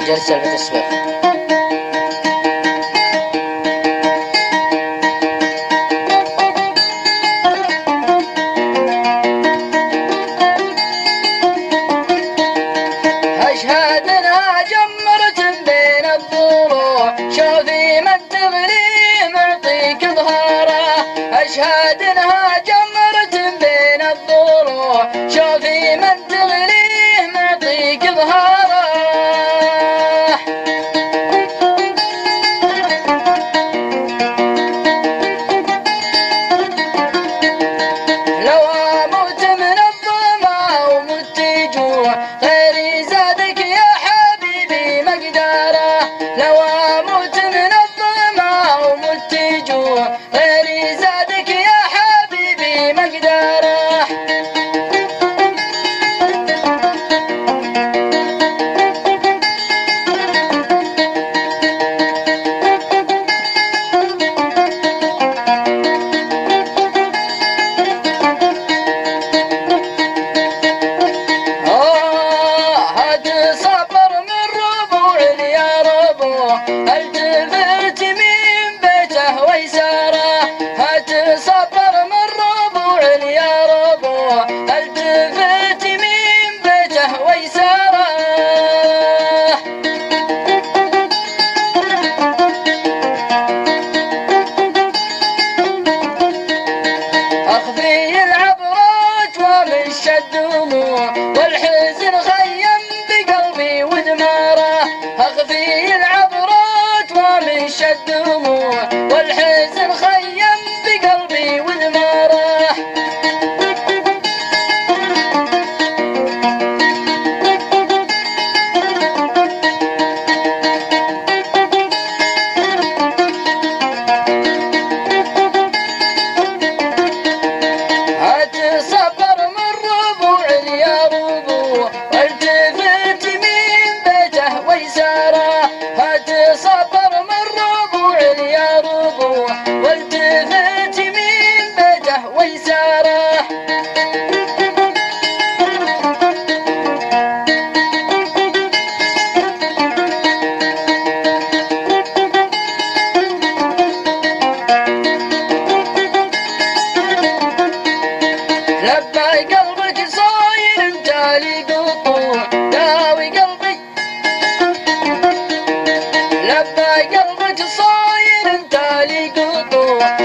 جلسة التسويق. أشهد انها جمرة بين الضلوع، شوفي من تغلي معطيك ظهاره. أشهد انها جمرة بين الضلوع، شوفي من تغلي معطيك ظهاره. لو اموت من الظما ومت جوع، غيري زادك يا حبيبي مقداره. لو اموت من الظما ومت جوع، غيري زادك يا حبيبي مقداره. هتصبر من ربوع يا ربوع، التفت من بيته ويساره. هتصبر من ربوع يا ربوع، التفت من بيته ويساره. أخفي العبرات ومش الدموع، والحزن خيم بقلبي ودماره. أخفي العبرات ومش الدموع، والحزن خيم بقلبي ودماره. هتصبر من ربوع يا ربوع، والتفت من بيته ويساره. هتصبر من ربوع يا ربوع، والتفت من بيته ويساره. لبى قلبك صاير جالي قطوع، داوي قلبي. لبى قلبك صاير جالي قطوع.